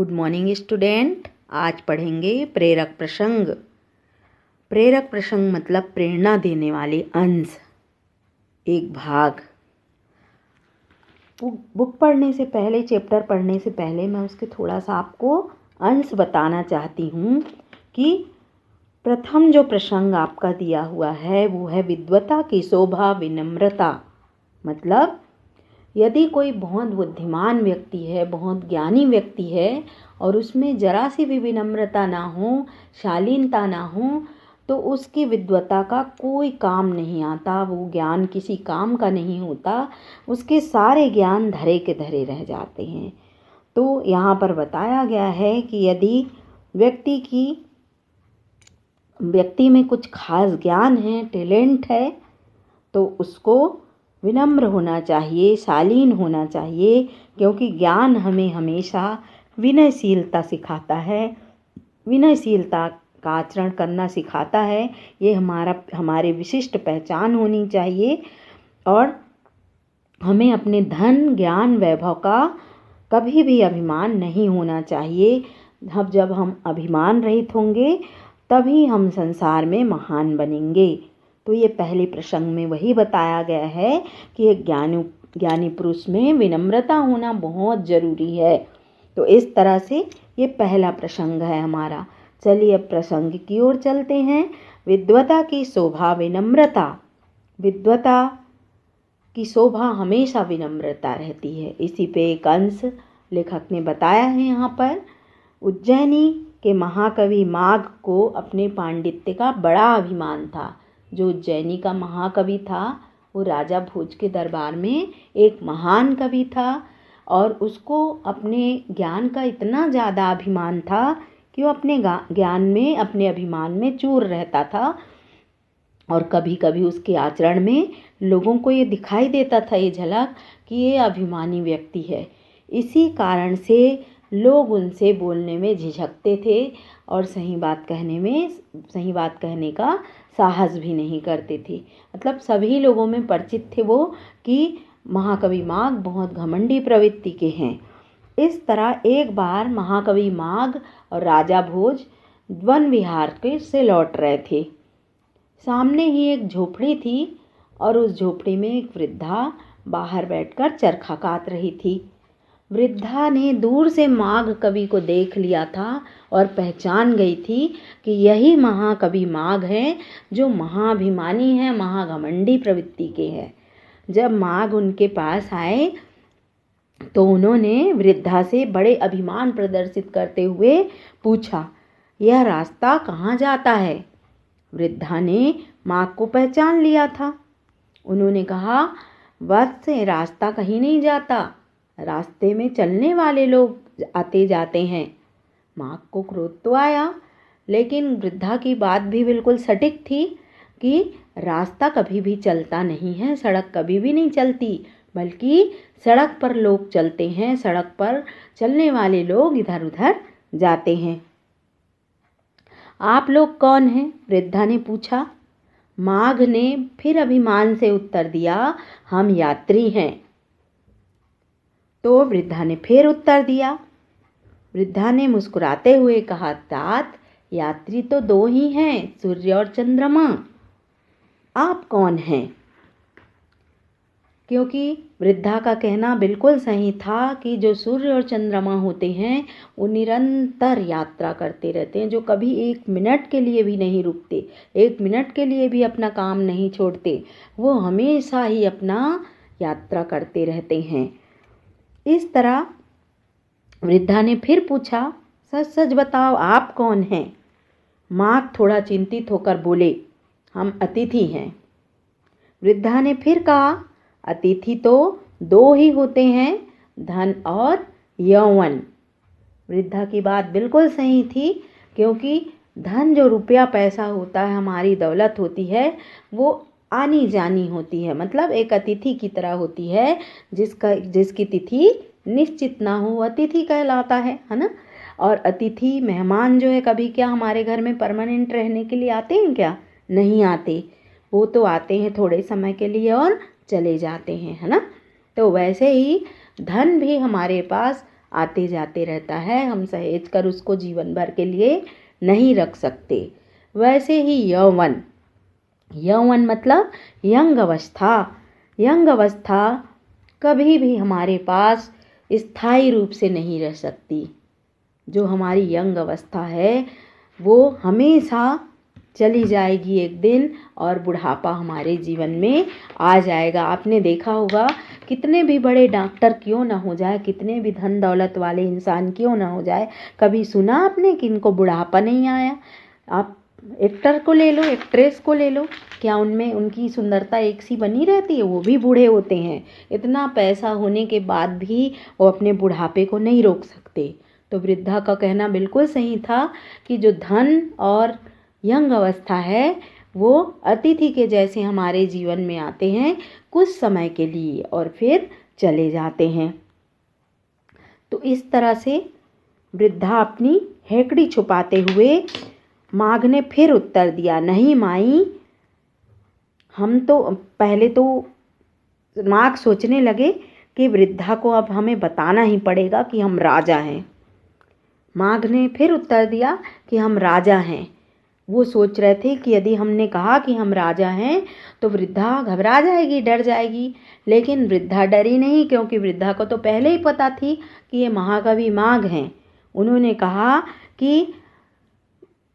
Good morning student. आज पढ़ेंगे प्रेरक प्रसंग। प्रेरक प्रसंग मतलब प्रेरणा देने वाले अंश, एक भाग। बुक पढ़ने से पहले, चैप्टर पढ़ने से पहले मैं उसके थोड़ा सा आपको अंश बताना चाहती हूँ कि प्रथम जो प्रसंग आपका दिया हुआ है वो है विद्वता की शोभा विनम्रता। मतलब यदि कोई बहुत बुद्धिमान व्यक्ति है, बहुत ज्ञानी व्यक्ति है और उसमें जरा सी भी विनम्रता ना हो, शालीनता ना हो, तो उसकी विद्वता का कोई काम नहीं आता, वो ज्ञान किसी काम का नहीं होता, उसके सारे ज्ञान धरे के धरे रह जाते हैं। तो यहाँ पर बताया गया है कि यदि व्यक्ति में कुछ खास ज्ञान है, टैलेंट है, तो उसको विनम्र होना चाहिए, शालीन होना चाहिए, क्योंकि ज्ञान हमें हमेशा विनयशीलता सिखाता है, विनयशीलता का आचरण करना सिखाता है। ये हमारे विशिष्ट पहचान होनी चाहिए और हमें अपने धन, ज्ञान, वैभव का कभी भी अभिमान नहीं होना चाहिए। जब हम अभिमान रहित होंगे तभी हम संसार में महान बनेंगे। तो ये पहले प्रसंग में वही बताया गया है कि एक ज्ञानी पुरुष में विनम्रता होना बहुत ज़रूरी है। तो इस तरह से ये पहला प्रसंग है हमारा। चलिए अब प्रसंग की ओर चलते हैं। विद्वता की शोभा विनम्रता। विद्वता की शोभा हमेशा विनम्रता रहती है। इसी पे एक अंश लेखक ने बताया है यहाँ पर। उज्जैनी के महाकवि माघ को अपने पांडित्य का बड़ा अभिमान था। जो उज्जैनी का महाकवि था वो राजा भोज के दरबार में एक महान कवि था और उसको अपने ज्ञान का इतना ज़्यादा अभिमान था कि वो अपने ज्ञान में, अपने अभिमान में चूर रहता था और कभी कभी उसके आचरण में लोगों को ये दिखाई देता था, ये झलक, कि ये अभिमानी व्यक्ति है। इसी कारण से लोग उनसे बोलने में झिझकते थे और सही बात कहने का साहस भी नहीं करते थे। मतलब सभी लोगों में परिचित थे वो कि महाकवि माघ बहुत घमंडी प्रवृत्ति के हैं। इस तरह एक बार महाकवि माघ और राजा भोज वन विहार से लौट रहे थे। सामने ही एक झोपड़ी थी और उस झोपड़ी में एक वृद्धा बाहर बैठकर चरखा काट रही थी। वृद्धा ने दूर से माघ कवि को देख लिया था और पहचान गई थी कि यही महाकवि माघ हैं, जो महाभिमानी हैं, महाघमंडी प्रवृत्ति के हैं। जब माघ उनके पास आए तो उन्होंने वृद्धा से बड़े अभिमान प्रदर्शित करते हुए पूछा, यह रास्ता कहाँ जाता है? वृद्धा ने माघ को पहचान लिया था। उन्होंने कहा, वत्स, रास्ता कहीं नहीं जाता, रास्ते में चलने वाले लोग आते जाते हैं। माघ को क्रोध तो आया, लेकिन वृद्धा की बात भी बिल्कुल सटीक थी कि रास्ता कभी भी चलता नहीं है, सड़क कभी भी नहीं चलती, बल्कि सड़क पर लोग चलते हैं, सड़क पर चलने वाले लोग इधर उधर जाते हैं। आप लोग कौन हैं? वृद्धा ने पूछा। माघ ने फिर अभिमान से उत्तर दिया, हम यात्री हैं। तो वृद्धा ने फिर उत्तर दिया। वृद्धा ने मुस्कुराते हुए कहा, तात, यात्री तो दो ही हैं, सूर्य और चंद्रमा। आप कौन हैं? क्योंकि वृद्धा का कहना बिल्कुल सही था कि जो सूर्य और चंद्रमा होते हैं वो निरंतर यात्रा करते रहते हैं, जो कभी एक मिनट के लिए भी नहीं रुकते, एक मिनट के लिए भी अपना काम नहीं छोड़ते, वो हमेशा ही अपना यात्रा करते रहते हैं। इस तरह वृद्धा ने फिर पूछा, सच सच बताओ, आप कौन हैं? माघ थोड़ा चिंतित होकर बोले, हम अतिथि हैं। वृद्धा ने फिर कहा, अतिथि तो दो ही होते हैं, धन और यौवन। वृद्धा की बात बिल्कुल सही थी, क्योंकि धन जो रुपया पैसा होता है, हमारी दौलत होती है, वो आनी जानी होती है। मतलब एक अतिथि की तरह होती है, जिसकी तिथि निश्चित ना हो, अतिथि कहलाता है ना। और अतिथि, मेहमान जो है, कभी क्या हमारे घर में परमानेंट रहने के लिए आते हैं क्या? नहीं आते। वो तो आते हैं थोड़े समय के लिए और चले जाते हैं, है ना। तो वैसे ही धन भी हमारे पास आते जाते रहता है, हम सहेज कर उसको जीवन भर के लिए नहीं रख सकते। वैसे ही यौवन, यौवन मतलब यंग अवस्था। यंग अवस्था कभी भी हमारे पास स्थायी रूप से नहीं रह सकती। जो हमारी यंग अवस्था है वो हमेशा चली जाएगी एक दिन, और बुढ़ापा हमारे जीवन में आ जाएगा। आपने देखा होगा, कितने भी बड़े डॉक्टर क्यों ना हो जाए, कितने भी धन दौलत वाले इंसान क्यों ना हो जाए, कभी सुना आपने कि इनको बुढ़ापा नहीं आया? आप एक्टर को ले लो, एक्ट्रेस को ले लो, क्या उनमें उनकी सुंदरता एक सी बनी रहती है? वो भी बूढ़े होते हैं। इतना पैसा होने के बाद भी वो अपने बुढ़ापे को नहीं रोक सकते। तो वृद्धा का कहना बिल्कुल सही था कि जो धन और यंग अवस्था है वो अतिथि के जैसे हमारे जीवन में आते हैं कुछ समय के लिए और फिर चले जाते हैं। तो इस तरह से वृद्धा अपनी हेकड़ी छुपाते हुए माघ ने फिर उत्तर दिया, नहीं माई, हम तो पहले तो माघ सोचने लगे कि वृद्धा को अब हमें बताना ही पड़ेगा कि हम राजा हैं। माघ ने फिर उत्तर दिया कि हम राजा हैं। वो सोच रहे थे कि यदि हमने कहा कि हम राजा हैं तो वृद्धा घबरा जाएगी, डर जाएगी, लेकिन वृद्धा डरी नहीं, क्योंकि वृद्धा को तो पहले ही पता थी कि ये महाकवि माघ हैं। उन्होंने कहा कि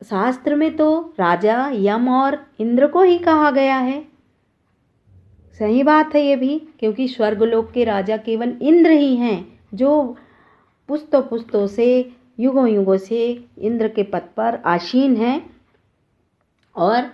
शास्त्र में तो राजा यम और इंद्र को ही कहा गया है। सही बात है ये भी, क्योंकि स्वर्गलोक के राजा केवल इंद्र ही हैं, जो पुस्तों पुस्तों से युगों युगों से इंद्र के पद पर आसीन हैं। और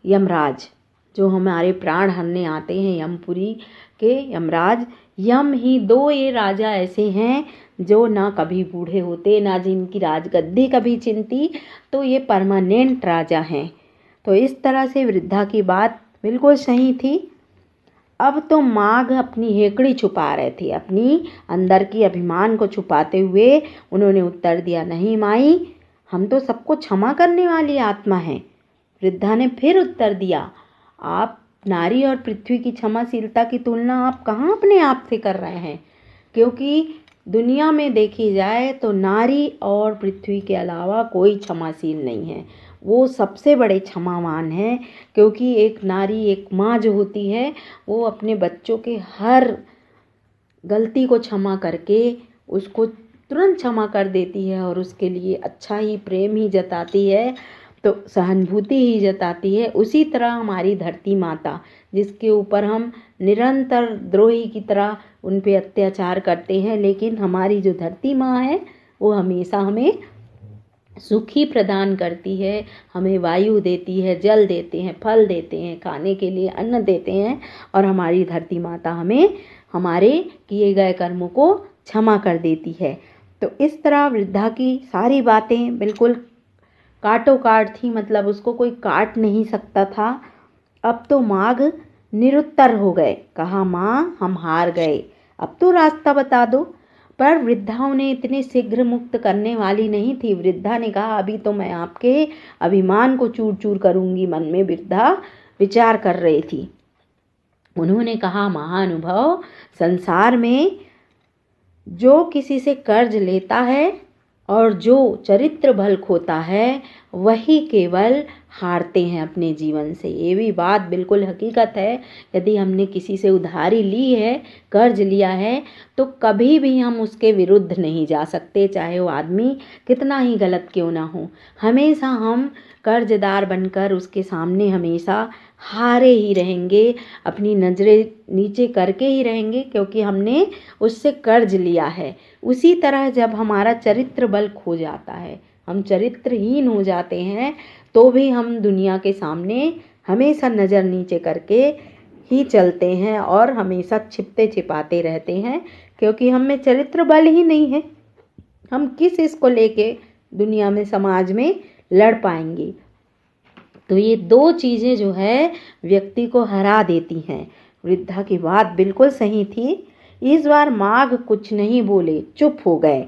यमराज जो हमारे प्राण हरने आते हैं, यमपुरी के यमराज, यम ही दो ये राजा ऐसे हैं जो ना कभी बूढ़े होते, ना जिनकी राजगद्दी कभी चिंती, तो ये परमानेंट राजा हैं। तो इस तरह से वृद्धा की बात बिल्कुल सही थी। अब तो माघ अपनी हेकड़ी छुपा रहे थे, अपनी अंदर की अभिमान को छुपाते हुए उन्होंने उत्तर दिया, नहीं माई, हम तो सबको क्षमा करने वाली आत्मा हैं। वृद्धा ने फिर उत्तर दिया, आप नारी और पृथ्वी की क्षमाशीलता की तुलना आप कहाँ अपने आप से कर रहे हैं? क्योंकि दुनिया में देखी जाए तो नारी और पृथ्वी के अलावा कोई क्षमाशील नहीं है। वो सबसे बड़े क्षमावान हैं, क्योंकि एक नारी, एक माँ जो होती है, वो अपने बच्चों के हर गलती को क्षमा करके उसको तुरंत क्षमा कर देती है और उसके लिए अच्छा ही प्रेम ही जताती है, तो सहानुभूति ही जताती है। उसी तरह हमारी धरती माता, जिसके ऊपर हम निरंतर द्रोही की तरह उन पे अत्याचार करते हैं, लेकिन हमारी जो धरती माँ है वो हमेशा हमें सुख ही प्रदान करती है, हमें वायु देती है, जल देते हैं, फल देते हैं, खाने के लिए अन्न देते हैं, और हमारी धरती माता हमें हमारे किए गए कर्मों को क्षमा कर देती है। तो इस तरह वृद्धा की सारी बातें बिल्कुल काटो काट थी, मतलब उसको कोई काट नहीं सकता था। अब तो माघ निरुत्तर हो गए, कहा, माँ हम हार गए, अब तो रास्ता बता दो। पर वृद्धा उन्हें इतने शीघ्र मुक्त करने वाली नहीं थी। वृद्धा ने कहा, अभी तो मैं आपके अभिमान को चूर चूर करूंगी। मन में वृद्धा विचार कर रही थी। उन्होंने कहा, महानुभाव, संसार में जो किसी से कर्ज लेता है और जो चरित्र बल खोता है, वही केवल हारते हैं अपने जीवन से। ये भी बात बिल्कुल हकीकत है। यदि हमने किसी से उधारी ली है, कर्ज लिया है, तो कभी भी हम उसके विरुद्ध नहीं जा सकते, चाहे वो आदमी कितना ही गलत क्यों ना हो। हमेशा हम कर्जदार बनकर उसके सामने हमेशा हारे ही रहेंगे, अपनी नज़रें नीचे करके ही रहेंगे, क्योंकि हमने उससे कर्ज लिया है। उसी तरह जब हमारा चरित्र बल खो जाता है, हम चरित्रहीन हो जाते हैं, तो भी हम दुनिया के सामने हमेशा नज़र नीचे करके ही चलते हैं और हमेशा छिपते छिपाते रहते हैं, क्योंकि हम में चरित्र बल ही नहीं है। हम किस इसको लेके दुनिया में, समाज में लड़ पाएंगे? तो ये दो चीज़ें जो है व्यक्ति को हरा देती हैं। वृद्धा की बात बिल्कुल सही थी। इस बार माघ कुछ नहीं बोले, चुप हो गए,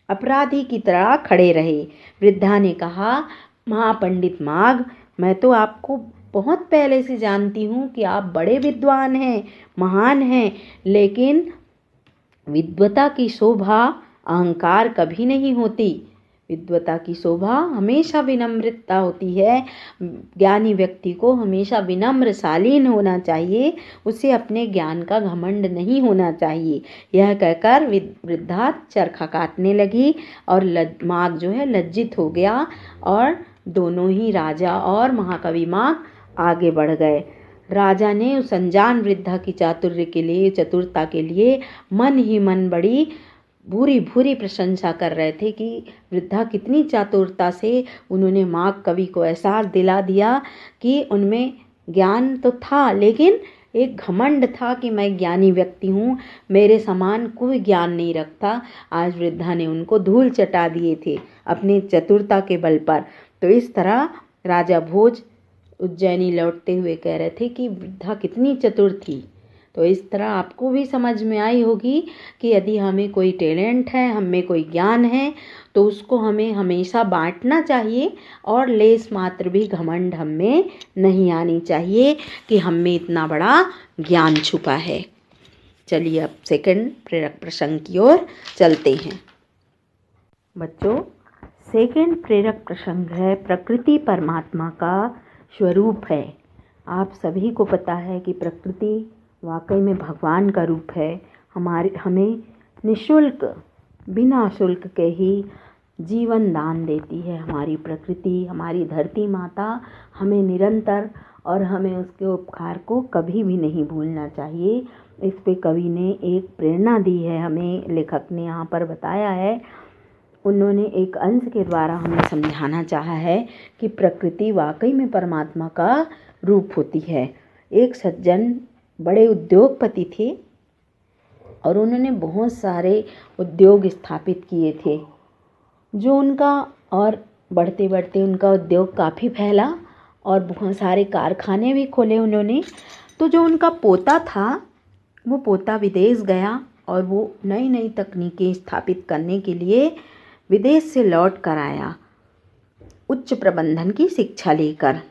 अपराधी की तरह खड़े रहे। वृद्धा ने कहा, महापंडित माघ, मैं तो आपको बहुत पहले से जानती हूँ कि आप बड़े विद्वान हैं, महान हैं, लेकिन विद्वता की शोभा अहंकार कभी नहीं होती। विद्वता की शोभा हमेशा विनम्रता होती है। ज्ञानी व्यक्ति को हमेशा विनम्र शालीन होना चाहिए, उसे अपने ज्ञान का घमंड नहीं होना चाहिए। यह कहकर वृद्धा चरखा काटने लगी और माघ जो है लज्जित हो गया और दोनों ही राजा और महाकवि माघ आगे बढ़ गए। राजा ने उस अनजान वृद्धा की चतुरता के लिए मन ही मन बड़ी भूरी भूरी प्रशंसा कर रहे थे कि वृद्धा कितनी चातुरता से उन्होंने माघ कवि को एहसास दिला दिया कि उनमें ज्ञान तो था, लेकिन एक घमंड था कि मैं ज्ञानी व्यक्ति हूँ, मेरे समान कोई ज्ञान नहीं रखता। आज वृद्धा ने उनको धूल चटा दिए थे अपनी चतुरता के बल पर। तो इस तरह राजा भोज उज्जैनी लौटते हुए कह रहे थे कि वृद्धा कितनी चतुर थी। तो इस तरह आपको भी समझ में आई होगी कि यदि हमें कोई टैलेंट है, हमें कोई ज्ञान है, तो उसको हमें हमेशा बांटना चाहिए और लेस मात्र भी घमंड हमें नहीं आनी चाहिए कि हमें इतना बड़ा ज्ञान छुपा है। चलिए अब सेकंड प्रेरक प्रसंग की ओर चलते हैं। बच्चों, सेकंड प्रेरक प्रसंग है प्रकृति परमात्मा का स्वरूप है। आप सभी को पता है कि प्रकृति वाकई में भगवान का रूप है। हमें निःशुल्क बिना शुल्क के ही जीवन दान देती है हमारी प्रकृति, हमारी धरती माता हमें निरंतर, और हमें उसके उपकार को कभी भी नहीं भूलना चाहिए। इस पे कवि ने एक प्रेरणा दी है, हमें लेखक ने यहाँ पर बताया है। उन्होंने एक अंश के द्वारा हमें समझाना चाहा है कि प्रकृति वाकई में परमात्मा का रूप होती है। एक सज्जन बड़े उद्योगपति थे और उन्होंने बहुत सारे उद्योग स्थापित किए थे जो उनका, और बढ़ते बढ़ते उनका उद्योग काफ़ी फैला और बहुत सारे कारखाने भी खोले उन्होंने। तो जो उनका पोता था वो पोता विदेश गया और वो नई नई तकनीकें स्थापित करने के लिए विदेश से लौट कर आया, उच्च प्रबंधन की शिक्षा लेकर।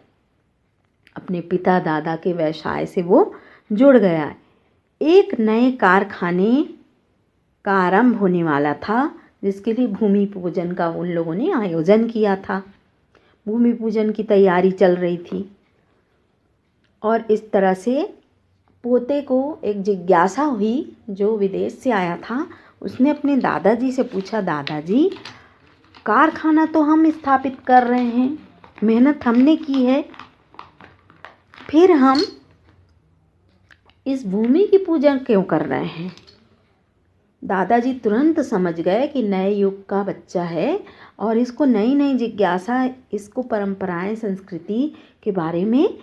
अपने पिता दादा के व्यवसाय से वो जुड़ गया। एक नए कारखाने का आरंभ होने वाला था जिसके लिए भूमि पूजन का उन लोगों ने आयोजन किया था। भूमि पूजन की तैयारी चल रही थी और इस तरह से पोते को एक जिज्ञासा हुई। जो विदेश से आया था उसने अपने दादाजी से पूछा, दादाजी कारखाना तो हम स्थापित कर रहे हैं, मेहनत हमने की है, फिर हम इस भूमि की पूजा क्यों कर रहे हैं? दादाजी तुरंत समझ गए कि नए युग का बच्चा है और इसको नई नई जिज्ञासा, इसको परंपराएं संस्कृति के बारे में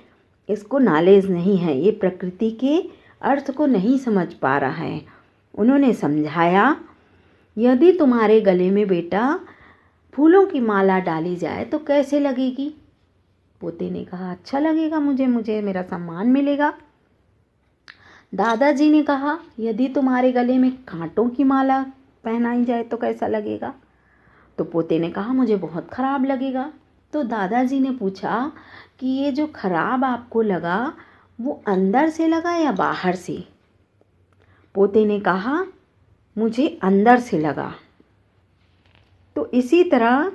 इसको नॉलेज नहीं है, ये प्रकृति के अर्थ को नहीं समझ पा रहा है। उन्होंने समझाया, यदि तुम्हारे गले में बेटा फूलों की माला डाली जाए तो कैसे लगेगी? पोते ने कहा, अच्छा लगेगा, मुझे मेरा सम्मान मिलेगा। दादाजी ने कहा, यदि तुम्हारे गले में कांटों की माला पहनाई जाए तो कैसा लगेगा? तो पोते ने कहा, मुझे बहुत खराब लगेगा। तो दादाजी ने पूछा कि ये जो खराब आपको लगा वो अंदर से लगा या बाहर से? पोते ने कहा, मुझे अंदर से लगा। तो इसी तरह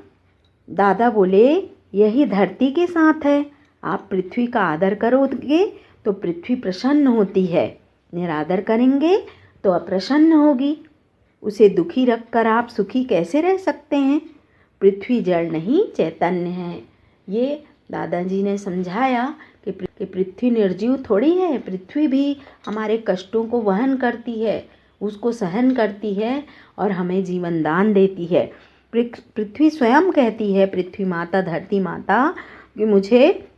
दादा बोले, यही धरती के साथ है। आप पृथ्वी का आदर करोगे तो पृथ्वी प्रसन्न होती है, निरादर करेंगे तो अप्रसन्न होगी। उसे दुखी रखकर आप सुखी कैसे रह सकते हैं? पृथ्वी जड़ नहीं चैतन्य है। ये दादाजी ने समझाया कि पृथ्वी निर्जीव थोड़ी है, पृथ्वी भी हमारे कष्टों को वहन करती है, उसको सहन करती है और हमें जीवन दान देती है। पृथ्वी स्वयं कहती है, पृथ्वी माता, धरती माता, कि मुझे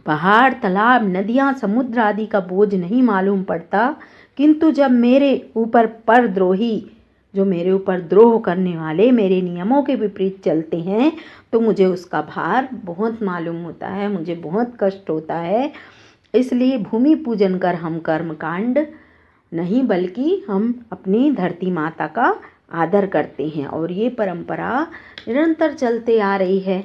पहाड़, तालाब, नदियाँ, समुद्र आदि का बोझ नहीं मालूम पड़ता, किंतु जब मेरे ऊपर परद्रोही, जो मेरे ऊपर द्रोह करने वाले, मेरे नियमों के विपरीत चलते हैं, तो मुझे उसका भार बहुत मालूम होता है, मुझे बहुत कष्ट होता है। इसलिए भूमि पूजन कर हम कर्मकांड नहीं, बल्कि हम अपनी धरती माता का आदर करते हैं और ये परंपरा निरंतर चलते आ रही है।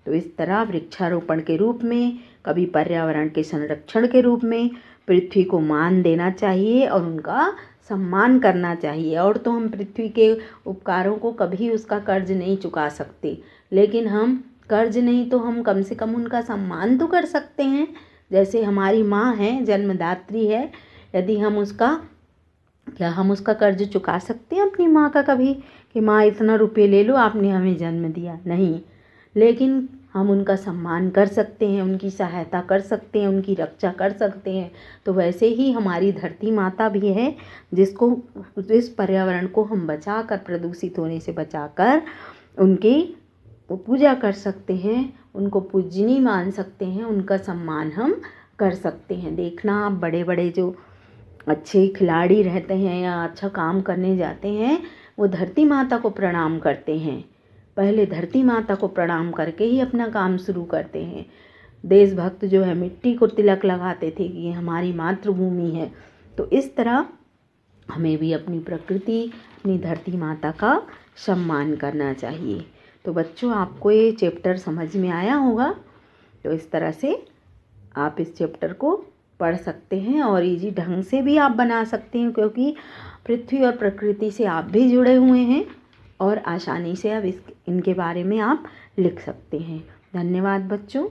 तो इस तरह वृक्षारोपण के रूप में, कभी पर्यावरण के संरक्षण के रूप में पृथ्वी को मान देना चाहिए और उनका सम्मान करना चाहिए। और तो हम पृथ्वी के उपकारों को कभी उसका कर्ज नहीं चुका सकते, लेकिन हम कर्ज नहीं तो हम कम से कम उनका सम्मान तो कर सकते हैं। जैसे हमारी माँ है, जन्मदात्री है, यदि हम उसका कर्ज चुका सकते हैं अपनी माँ का कभी, कि माँ इतना रुपये ले लो, आपने हमें जन्म दिया? नहीं, लेकिन हम उनका सम्मान कर सकते हैं, उनकी सहायता कर सकते हैं, उनकी रक्षा कर सकते हैं। तो वैसे ही हमारी धरती माता भी है, जिस पर्यावरण को हम बचाकर, प्रदूषित होने से बचाकर उनकी पूजा कर सकते हैं, उनको पूजनीय मान सकते हैं, उनका सम्मान हम कर सकते हैं। देखना, आप बड़े बड़े जो अच्छे खिलाड़ी रहते हैं या अच्छा काम करने जाते हैं, वो धरती माता को प्रणाम करते हैं। पहले धरती माता को प्रणाम करके ही अपना काम शुरू करते हैं। देशभक्त जो है मिट्टी को तिलक लगाते थे कि ये हमारी मातृभूमि है। तो इस तरह हमें भी अपनी प्रकृति, अपनी धरती माता का सम्मान करना चाहिए। तो बच्चों, आपको ये चैप्टर समझ में आया होगा। तो इस तरह से आप इस चैप्टर को पढ़ सकते हैं और इजी ढंग से भी आप बना सकते हैं, क्योंकि पृथ्वी और प्रकृति से आप भी जुड़े हुए हैं और आसानी से अब इनके बारे में आप लिख सकते हैं। धन्यवाद बच्चों।